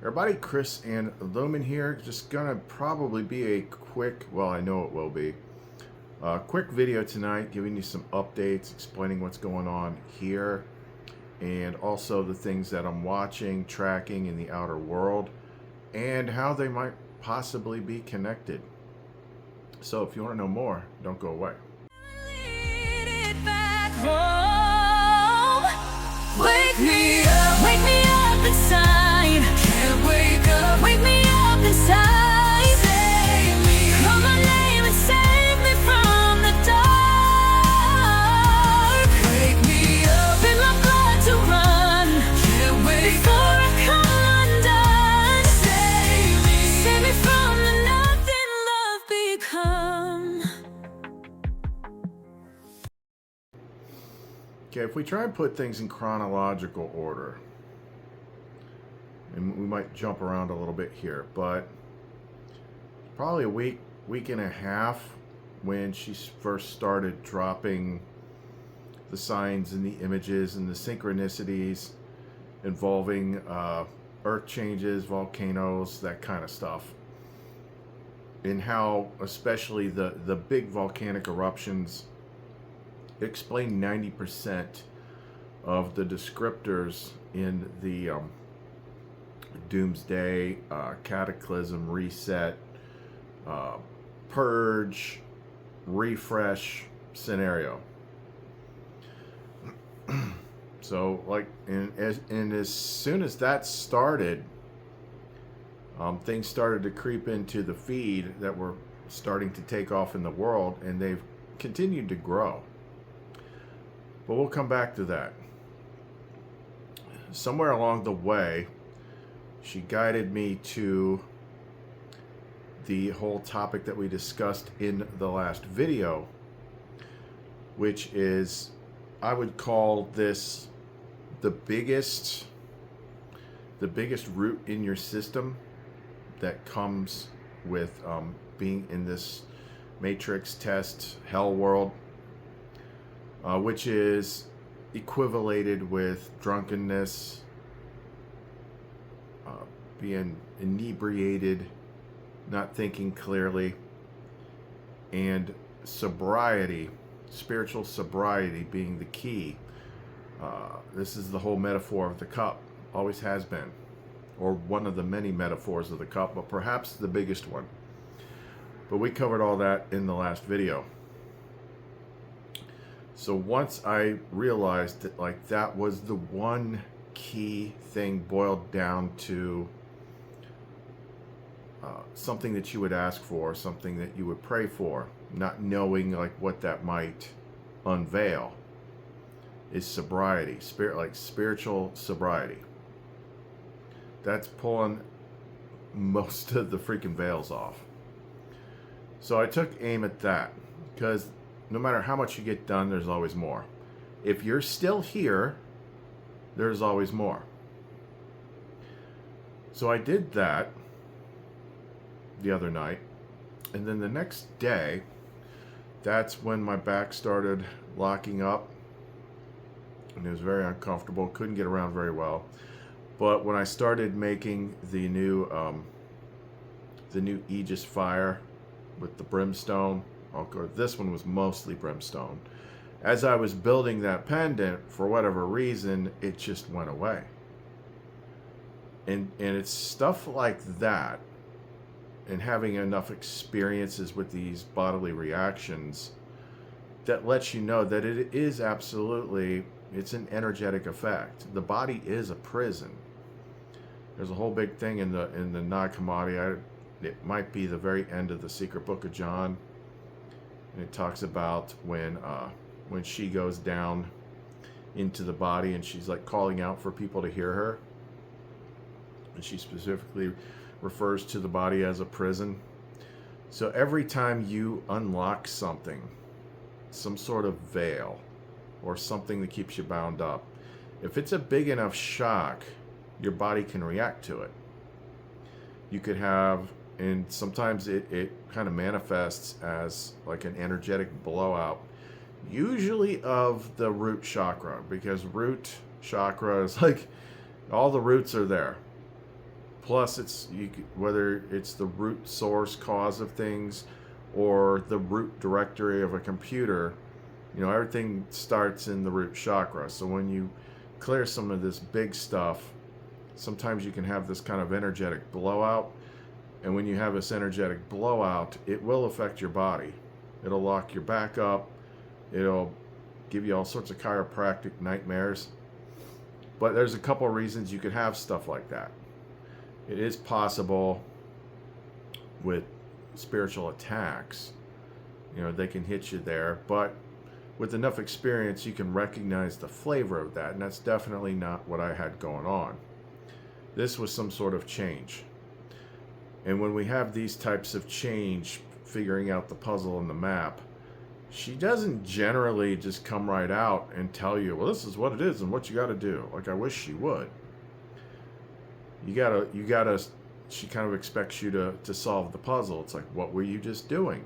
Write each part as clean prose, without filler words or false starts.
Everybody, Chris and Lumen here. Just gonna probably be a quick, well, I know it will be, a quick video tonight giving you some updates, explaining what's going on here, and also the things that I'm watching, tracking in the outer world, and how they might possibly be connected. So if you want to know more, don't go away. Wake me up inside. Can't wake up. Wake me up inside. Save me. Call my name and save me from the dark. Wake me up. In my blood to run. Can't wake before I come undone. Save me. Save me from the nothing love become. Okay, if we try and put things in chronological order, and we might jump around a little bit here, but probably a week and a half when she first started dropping the signs and the images and the synchronicities involving earth changes, volcanoes, that kind of stuff, and how especially the big volcanic eruptions explain 90% of the descriptors in the doomsday, cataclysm, reset, purge, refresh scenario. So like, and as soon as that started, things started to creep into the feed that were starting to take off in the world, and they've continued to grow. But we'll come back to that. Somewhere along the way, she guided me to the whole topic that we discussed in the last video, which is, I would call this the biggest root in your system that comes with being in this matrix test hell world, which is equivalated with drunkenness, being inebriated, not thinking clearly, and sobriety, spiritual sobriety being the key. This is the whole metaphor of the cup, always has been, or one of the many metaphors of the cup, but perhaps the biggest one. But we covered all that in the last video. So once I realized that, like, that was the one key thing boiled down to something that you would ask for, something that you would pray for, not knowing like what that might unveil, is sobriety, spiritual sobriety. That's pulling most of the freaking veils off. So I took aim at that, because no matter how much you get done, there's always more. If you're still here, there's always more. So I did that the other night, and then the next day, that's when my back started locking up, and it was very uncomfortable, couldn't get around very well. But when I started making the new Aegis fire with the brimstone, this one was mostly brimstone. As I was building that pendant, for whatever reason, it just went away. And it's stuff like that, and having enough experiences with these bodily reactions, that lets you know that it is absolutely, it's an energetic effect. The body is a prison. There's a whole big thing in the Nag Hammadi. It might be the very end of the Secret Book of John. And it talks about when she goes down into the body and she's like calling out for people to hear her. And she specifically refers to the body as a prison. So every time you unlock something, some sort of veil or something that keeps you bound up, if it's a big enough shock, your body can react to it. You could have, and sometimes it kind of manifests as like an energetic blowout, usually of the root chakra, because root chakra is like, all the roots are there. Plus, whether it's the root source cause of things or the root directory of a computer, everything starts in the root chakra. So when you clear some of this big stuff, sometimes you can have this kind of energetic blowout. And when you have this energetic blowout, it will affect your body. It'll lock your back up. It'll give you all sorts of chiropractic nightmares. But there's a couple of reasons you could have stuff like that. It is possible with spiritual attacks. They can hit you there. But with enough experience, you can recognize the flavor of that. And that's definitely not what I had going on. This was some sort of change. And when we have these types of change, figuring out the puzzle and the map, she doesn't generally just come right out and tell you, well, this is what it is and what you got to do. Like, I wish she would. You gotta, she kind of expects you to solve the puzzle. It's like, what were you just doing?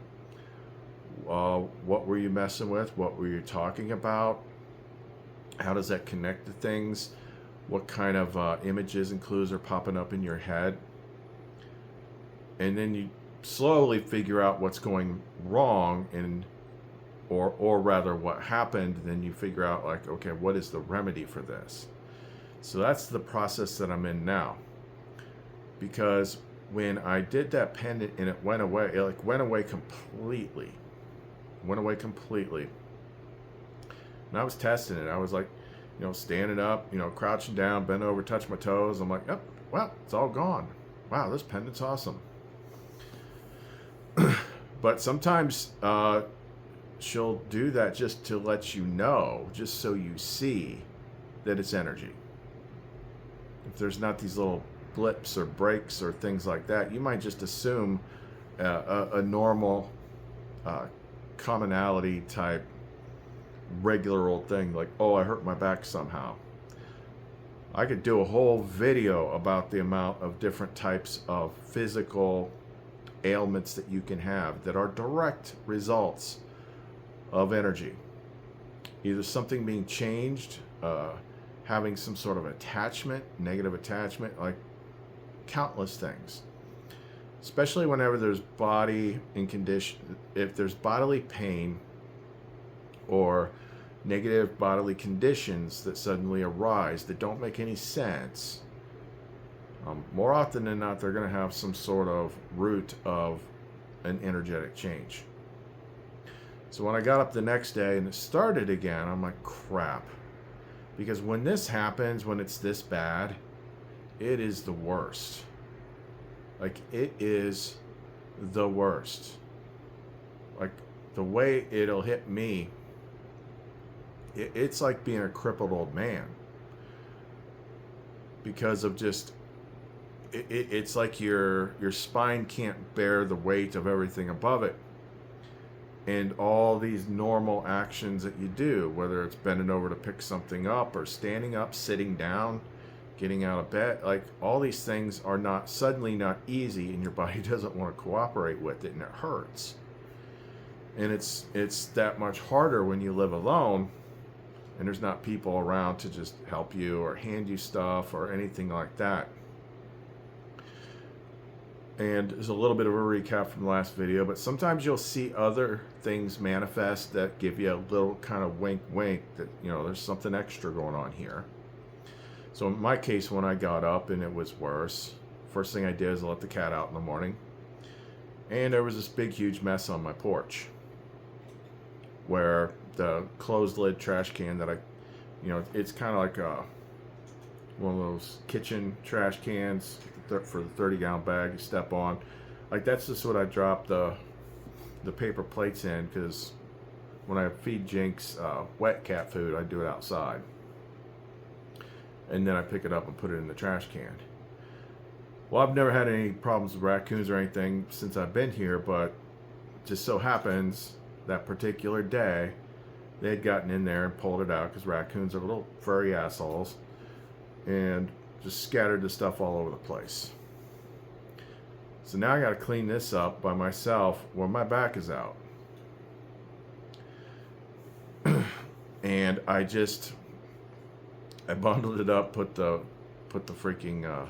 What were you messing with? What were you talking about? How does that connect to things? What kind of images and clues are popping up in your head? And then you slowly figure out what's going wrong, or rather what happened. Then you figure out, like, okay, what is the remedy for this? So that's the process that I'm in now. Because when I did that pendant and it went away, went away completely. And I was testing it. I was like, standing up, crouching down, bent over, touch my toes. I'm like, oh, well, it's all gone. Wow, this pendant's awesome. But sometimes she'll do that just to let you know, just so you see that it's energy. If there's not these little blips or breaks or things like that, you might just assume a normal commonality type regular old thing, like, oh, I hurt my back somehow. I could do a whole video about the amount of different types of physical ailments that you can have that are direct results of energy. Either something being changed, having some sort of attachment, negative attachment, like countless things. Especially whenever there's if there's bodily pain or negative bodily conditions that suddenly arise that don't make any sense. More often than not, they're going to have some sort of root of an energetic change. So when I got up the next day and it started again, I'm like, crap. Because when this happens, when it's this bad, it is the worst. Like, it is the worst. Like, the way it'll hit me, it's like being a crippled old man. Because of just, it's like your spine can't bear the weight of everything above it. And all these normal actions that you do, whether it's bending over to pick something up or standing up, sitting down, getting out of bed, like, all these things are suddenly not easy, and your body doesn't want to cooperate with it, and it hurts. And it's that much harder when you live alone and there's not people around to just help you or hand you stuff or anything like that. And there's a little bit of a recap from the last video, but sometimes you'll see other things manifest that give you a little kind of wink wink that, there's something extra going on here. So in my case, when I got up and it was worse, first thing I did is I let the cat out in the morning. And there was this big, huge mess on my porch where the closed lid trash can that it's kind of like one of those kitchen trash cans for the 30-gallon bag you step on. Like, that's just what I drop the paper plates in, because when I feed Jinx wet cat food, I do it outside. And then I pick it up and put it in the trash can. Well, I've never had any problems with raccoons or anything since I've been here, but just so happens that particular day they had gotten in there and pulled it out, because raccoons are little furry assholes, and just scattered the stuff all over the place. So now I got to clean this up by myself where my back is out. And I bundled it up, put the freaking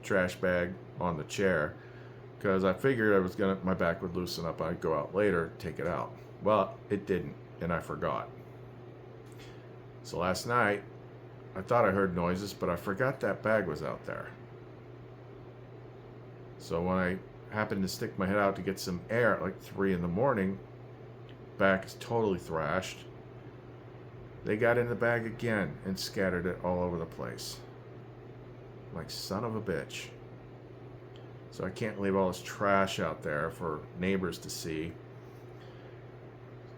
trash bag on the chair because I figured my back would loosen up. I'd go out later, take it out. Well, it didn't, and I forgot. So last night, I thought I heard noises, but I forgot that bag was out there. So when I happened to stick my head out to get some air at like 3 in the morning, back is totally thrashed. They got in the bag again and scattered it all over the place. Like son of a bitch. So I can't leave all this trash out there for neighbors to see.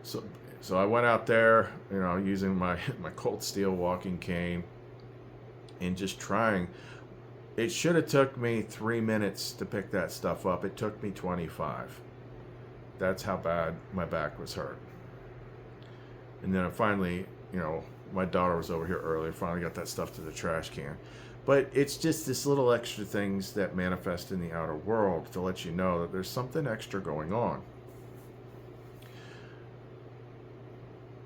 So I went out there, using my cold steel walking cane and just trying. It should have took me 3 minutes to pick that stuff up. It took me 25. That's how bad my back was hurt. And then I finally, my daughter was over here earlier, finally got that stuff to the trash can. But it's just this little extra things that manifest in the outer world to let you know that there's something extra going on.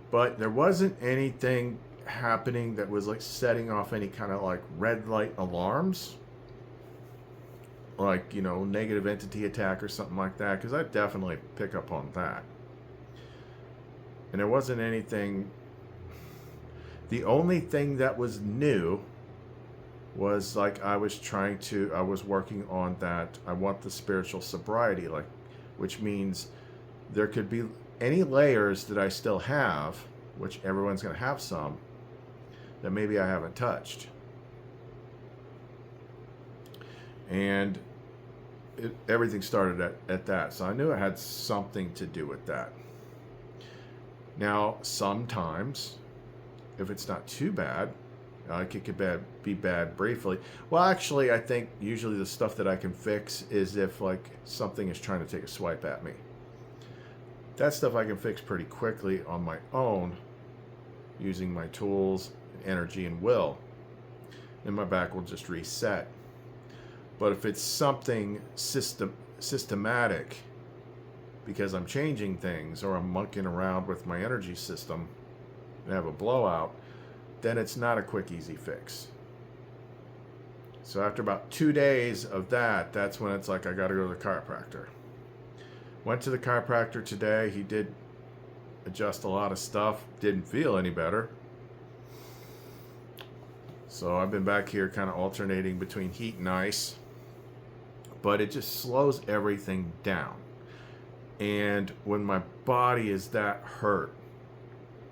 But there wasn't anything happening that was like setting off any kind of like red light alarms. Like, negative entity attack or something like that. Because I definitely pick up on that. And there wasn't anything. The only thing that was new was like I was working on that. I want the spiritual sobriety, which means there could be any layers that I still have, which everyone's going to have some, that maybe I haven't touched. And everything started at that. So I knew it had something to do with that. Now, sometimes, if it's not too bad, it could be bad briefly. Well, actually, I think usually the stuff that I can fix is if like something is trying to take a swipe at me. That stuff I can fix pretty quickly on my own using my tools, energy, and will. And my back will just reset. But if it's something systematic, because I'm changing things or I'm monkeying around with my energy system and have a blowout, then it's not a quick, easy fix. So after about 2 days of that, that's when it's like I got to go to the chiropractor. Went to the chiropractor today. He did adjust a lot of stuff. Didn't feel any better. So I've been back here kind of alternating between heat and ice. But it just slows everything down. And when my body is that hurt,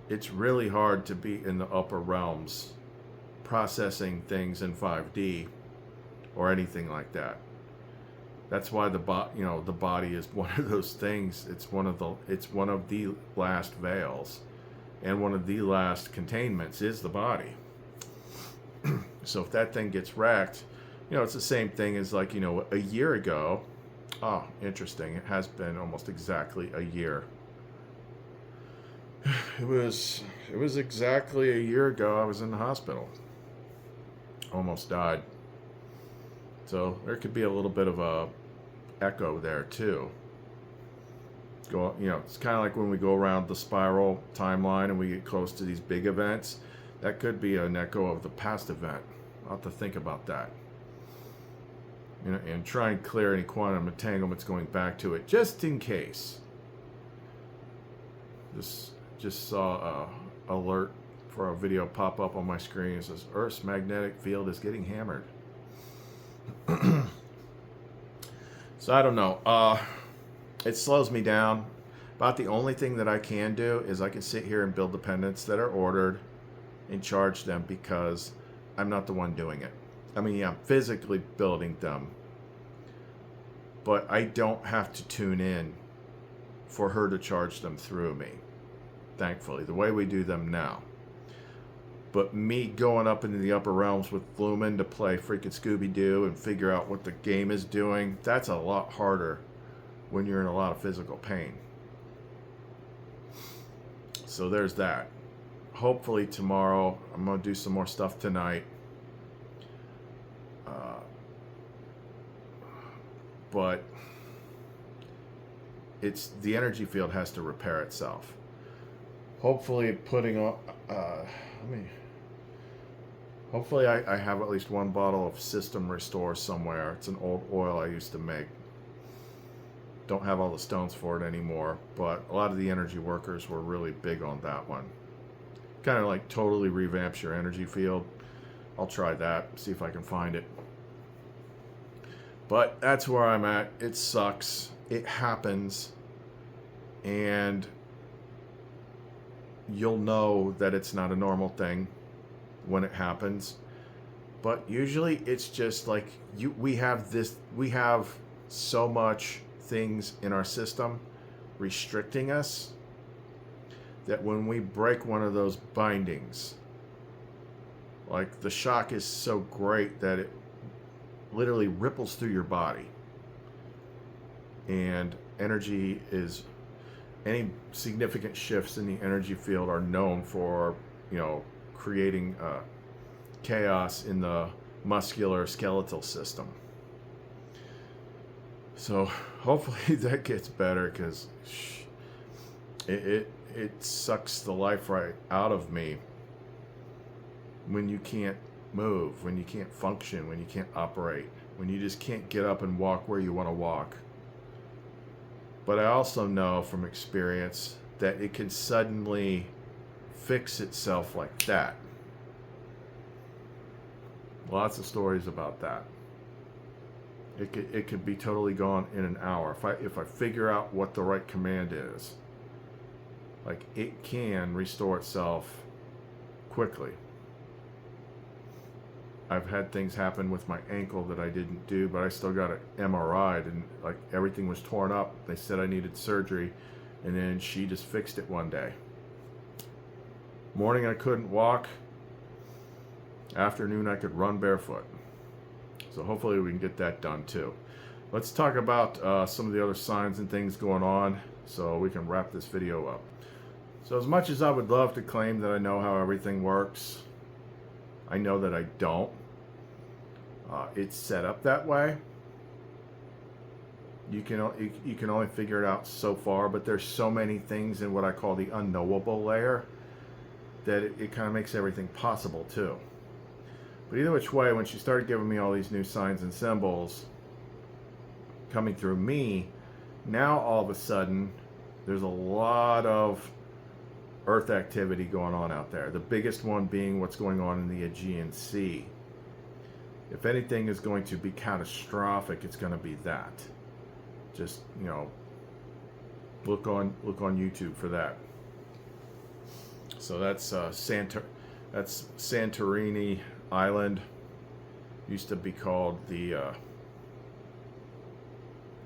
it's really hard to be in the upper realms processing things in 5D or anything like that. That's why the body is one of those things. It's one of the last veils, and one of the last containments is the body. So if that thing gets wrecked, it's the same thing as like, a year ago. Oh, interesting. It has been almost exactly a year. It was exactly a year ago I was in the hospital. Almost died. So there could be a little bit of a echo there too. It's kind of like when we go around the spiral timeline and we get close to these big events. That could be an echo of the past event. I'll have to think about that. And try and clear any quantum entanglements going back to it, just in case. Just saw a alert for a video pop up on my screen. It says Earth's magnetic field is getting hammered. So I don't know. It slows me down. About the only thing that I can do is I can sit here and build the pendants that are ordered and charge them because I'm not the one doing it. I mean, yeah, I'm physically building them, but I don't have to tune in for her to charge them through me, thankfully, the way we do them now. But me going up into the upper realms with Lumen to play freaking Scooby-Doo and figure out what the game is doing, that's a lot harder when you're in a lot of physical pain. So there's that. Hopefully tomorrow, I'm going to do some more stuff tonight. But the energy field has to repair itself. Hopefully Hopefully I have at least one bottle of System Restore somewhere. It's an old oil I used to make. Don't have all the stones for it anymore, but a lot of the energy workers were really big on that one. Kind of like totally revamps your energy field. I'll try that, see if I can find it. But that's where I'm at. It sucks. It happens. And you'll know that it's not a normal thing when it happens. But usually it's just like we have so much things in our system restricting us that when we break one of those bindings, like the shock is so great that it literally ripples through your body. And any significant shifts in the energy field are known for, creating chaos in the muscular skeletal system. So hopefully that gets better, because it sucks the life right out of me when you can't move, when you can't function, when you can't operate, when you just can't get up and walk where you want to walk. But I also know from experience that it can suddenly fix itself like that. Lots of stories about that. It could be totally gone in an hour if I figure out what the right command is. Like, it can restore itself quickly. I've had things happen with my ankle that I didn't do, but I still got it MRI'd, and like everything was torn up. They said I needed surgery, and then she just fixed it one day. Morning I couldn't walk. Afternoon I could run barefoot. So hopefully we can get that done too. Let's talk about some of the other signs and things going on so we can wrap this video up. So as much as I would love to claim that I know how everything works, I know that I don't. It's set up that way. You can only figure it out so far, but there's so many things in what I call the unknowable layer that it kind of makes everything possible too. But either which way, when she started giving me all these new signs and symbols coming through me, now all of a sudden there's a lot of Earth activity going on out there. The biggest one being what's going on in the Aegean Sea. If anything is going to be catastrophic, it's going to be that. Just, look on YouTube for that. So that's Santorini Island. Used to be called the I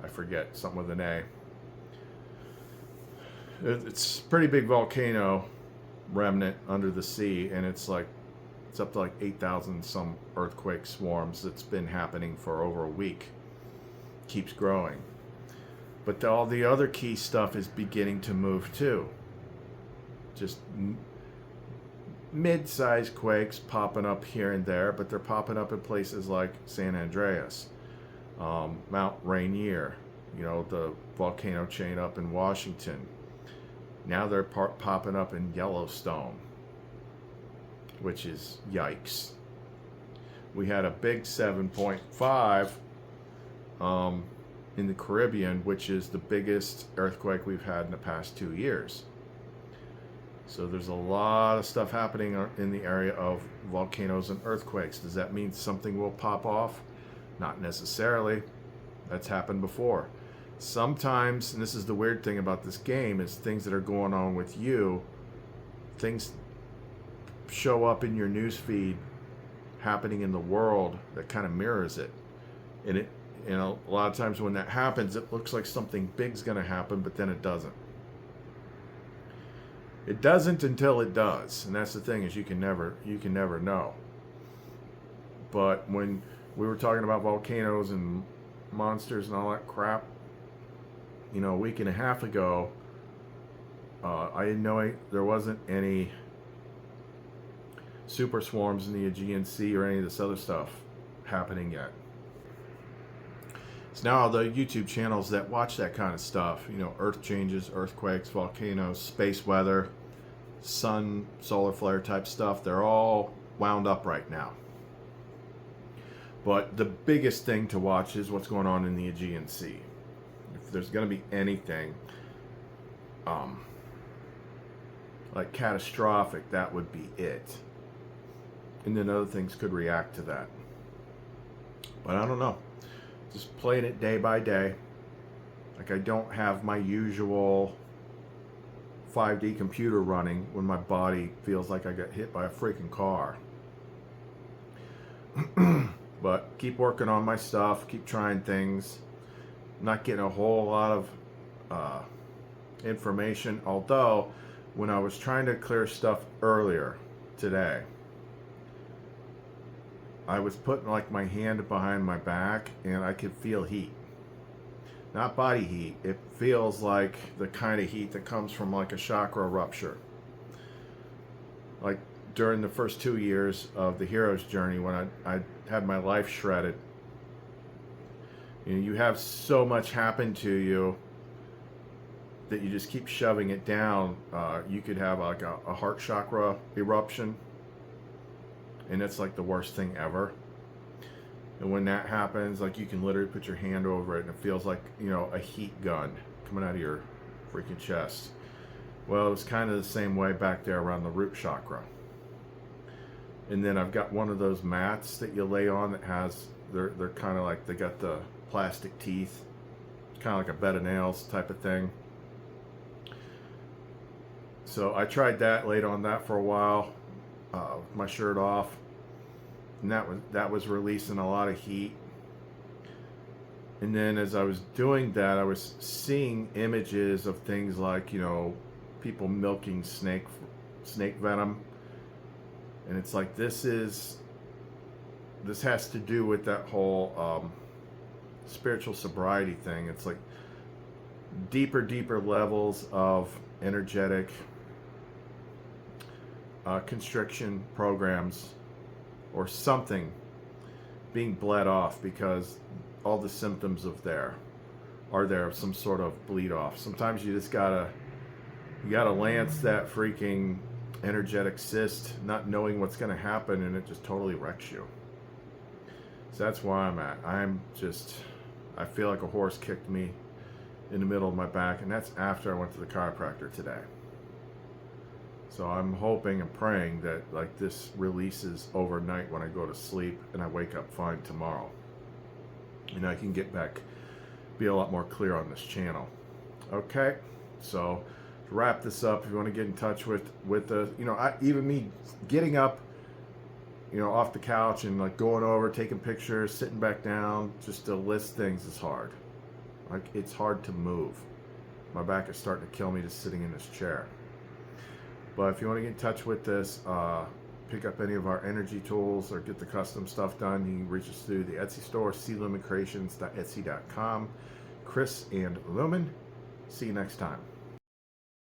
forget, something with an A. It's a pretty big volcano remnant under the sea, and it's up to like 8,000 some earthquake swarms that's been happening for over a week. Keeps growing. But all the other key stuff is beginning to move too. Just mid-sized quakes popping up here and there, but they're popping up in places like San Andreas, Mount Rainier, the volcano chain up in Washington. Now they're popping up in Yellowstone, which is yikes. We had a big 7.5 in the Caribbean, which is the biggest earthquake we've had in the past 2 years. So there's a lot of stuff happening in the area of volcanoes and earthquakes. Does that mean something will pop off? Not necessarily. That's happened before. Sometimes, and this is the weird thing about this game, is things that are going on with you, things show up in your news feed happening in the world that kind of mirrors it. And a lot of times when that happens, it looks like something big's going to happen, but then it doesn't. It doesn't until it does, and that's the thing, is you can never know. But when we were talking about volcanoes and monsters and all that crap, a week and a half ago, I didn't know there wasn't any super swarms in the Aegean Sea or any of this other stuff happening yet. So now the YouTube channels that watch that kind of stuff, earth changes, earthquakes, volcanoes, space weather, sun, solar flare type stuff, they're all wound up right now. But the biggest thing to watch is what's going on in the Aegean Sea. If there's going to be anything like catastrophic, that would be it. And then other things could react to that. But I don't know. Just playing it day by day. Like, I don't have my usual 5D computer running when my body feels like I got hit by a freaking car. But keep working on my stuff, keep trying things. Not getting a whole lot of information, although when I was trying to clear stuff earlier today, I was putting like my hand behind my back and I could feel heat. Not body heat, it feels like the kind of heat that comes from like a chakra rupture. Like during the first 2 years of the hero's journey, when I had my life shredded, you have so much happen to you that you just keep shoving it down. You could have like a heart chakra eruption, and it's like the worst thing ever. And when that happens, like, you can literally put your hand over it and it feels like, a heat gun coming out of your freaking chest. Well, it was kind of the same way back there around the root chakra. And then I've got one of those mats that you lay on that has, they're kind of like, they got the plastic teeth, kind of like a bed of nails type of thing. So I tried that, laid on that for a while, with my shirt off, and that was releasing a lot of heat. And then as I was doing that, I was seeing images of things like, people milking snake venom, and it's like, this has to do with that whole spiritual sobriety thing. It's like deeper levels of energetic constriction programs or something being bled off, because all the symptoms are there some sort of bleed off. Sometimes you just gotta lance that freaking energetic cyst, not knowing what's gonna happen, and it just totally wrecks you. So that's where I'm at. I feel like a horse kicked me in the middle of my back, and that's after I went to the chiropractor today. So I'm hoping and praying that like this releases overnight when I go to sleep and I wake up fine tomorrow. And I can get back, be a lot more clear on this channel. Okay, so to wrap this up, if you want to get in touch with the, even me getting up, off the couch and like going over, taking pictures, sitting back down, just to list things is hard. Like, it's hard to move. My back is starting to kill me just sitting in this chair. But if you want to get in touch with this, pick up any of our energy tools or get the custom stuff done, you can reach us through the Etsy store, clumencreations.etsy.com. Chris and Lumen. See you next time.